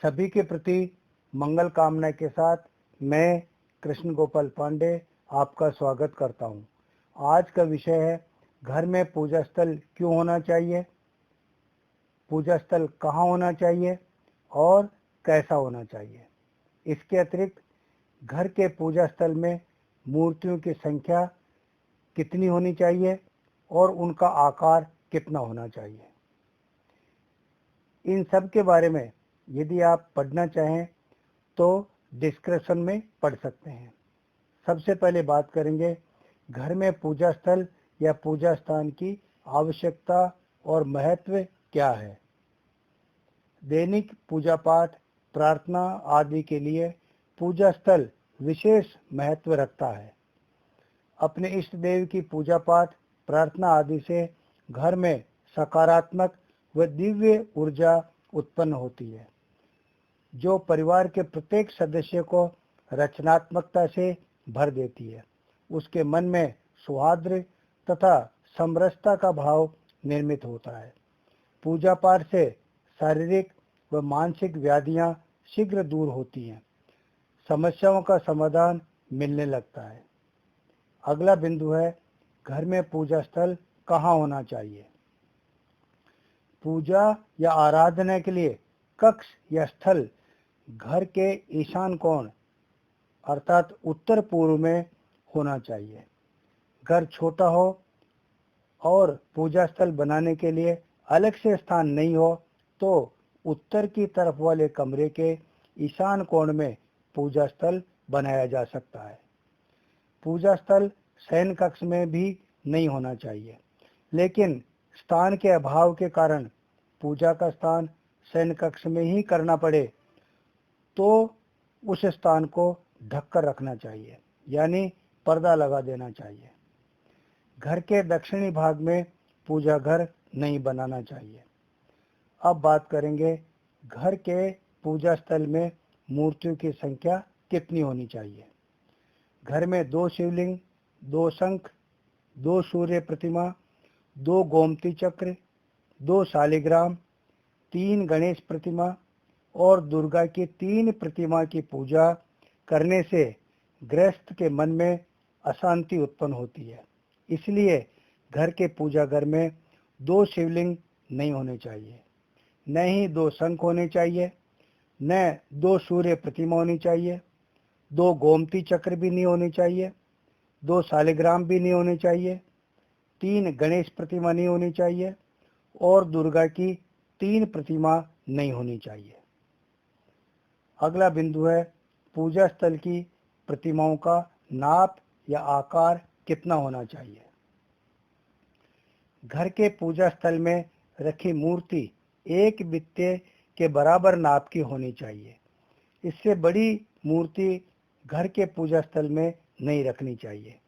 सभी के प्रति मंगल कामना के साथ मैं कृष्ण गोपाल पांडे आपका स्वागत करता हूं। आज का विषय है घर में पूजा स्थल क्यों होना चाहिए, पूजा स्थल कहाँ होना चाहिए और कैसा होना चाहिए। इसके अतिरिक्त घर के पूजा स्थल में मूर्तियों की संख्या कितनी होनी चाहिए और उनका आकार कितना होना चाहिए। इन सब के बारे में यदि आप पढ़ना चाहें तो डिस्क्रिप्शन में पढ़ सकते हैं। सबसे पहले बात करेंगे घर में पूजा स्थल या पूजा स्थान की आवश्यकता और महत्व क्या है। दैनिक पूजा पाठ, प्रार्थना आदि के लिए पूजा स्थल विशेष महत्व रखता है। अपने इष्ट देव की पूजा पाठ, प्रार्थना आदि से घर में सकारात्मक व दिव्य ऊर्जा उत्पन्न होती है, जो परिवार के प्रत्येक सदस्य को रचनात्मकता से भर देती है। उसके मन में सौहार्द तथा समरसता का भाव निर्मित होता है। पूजा पाठ से शारीरिक व मानसिक व्याधियां शीघ्र दूर होती हैं, समस्याओं का समाधान मिलने लगता है। अगला बिंदु है घर में पूजा स्थल कहाँ होना चाहिए। पूजा या आराधना के लिए कक्ष या स्थल घर के ईशान कोण अर्थात उत्तर पूर्व में होना चाहिए। घर छोटा हो और पूजा स्थल बनाने के लिए अलग से स्थान नहीं हो तो उत्तर की तरफ वाले कमरे के ईशान कोण में पूजा स्थल बनाया जा सकता है। पूजा स्थल शयन कक्ष में भी नहीं होना चाहिए, लेकिन स्थान के अभाव के कारण पूजा का स्थान शयन कक्ष में ही करना पड़े तो उस स्थान को ढककर रखना चाहिए, यानी पर्दा लगा देना चाहिए। घर के दक्षिणी भाग में पूजा घर नहीं बनाना चाहिए। अब बात करेंगे घर के पूजा स्थल में मूर्तियों की संख्या कितनी होनी चाहिए। घर में 2 शिवलिंग, 2 शंख, 2 सूर्य प्रतिमा, 2 गोमती चक्र, 2 शालिग्राम, 3 गणेश प्रतिमा और दुर्गा की 3 प्रतिमा की पूजा करने से गृहस्थ के मन में अशांति उत्पन्न होती है। इसलिए घर के पूजा घर में 2 शिवलिंग नहीं होने चाहिए, न ही 2 शंख होने चाहिए, न 2 सूर्य प्रतिमा होनी चाहिए, 2 गोमती चक्र भी नहीं होने चाहिए, 2 शालिग्राम भी नहीं होने चाहिए, 3 गणेश प्रतिमा नहीं होनी चाहिए और दुर्गा की 3 प्रतिमा नहीं होनी चाहिए। अगला बिंदु है पूजा स्थल की प्रतिमाओं का नाप या आकार कितना होना चाहिए। घर के पूजा स्थल में रखी मूर्ति 1 बित्ते के बराबर नाप की होनी चाहिए। इससे बड़ी मूर्ति घर के पूजा स्थल में नहीं रखनी चाहिए।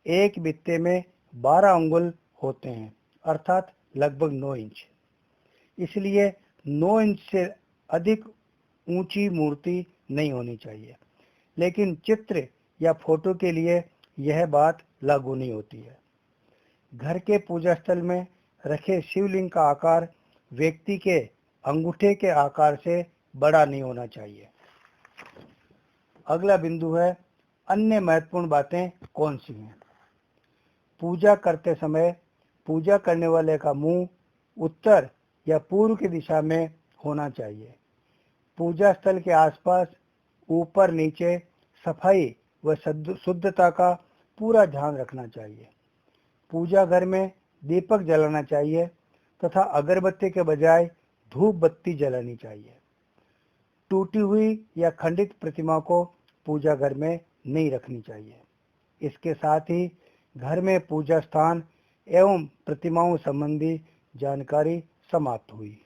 1 बित्ते में 12 अंगुल होते हैं, अर्थात लगभग 9 इंच। इसलिए 9 इंच से अधिक ऊंची मूर्ति नहीं होनी चाहिए, लेकिन चित्र या फोटो के लिए यह बात लागू नहीं होती है। घर के पूजा स्थल में रखे शिवलिंग का आकार व्यक्ति के अंगूठे के आकार से बड़ा नहीं होना चाहिए। अगला बिंदु है अन्य महत्वपूर्ण बातें कौन सी हैं। पूजा करते समय पूजा करने वाले का मुंह उत्तर या पूर्व की दिशा में होना चाहिए। पूजा स्थल के आसपास ऊपर नीचे सफाई व शुद्धता का पूरा ध्यान रखना चाहिए। पूजा घर में दीपक जलाना चाहिए तथा अगरबत्ती के बजाय धूप बत्ती जलानी चाहिए। टूटी हुई या खंडित प्रतिमा को पूजा घर में नहीं रखनी चाहिए। इसके साथ ही घर में पूजा स्थान एवं प्रतिमाओं संबंधी जानकारी समाप्त हुई।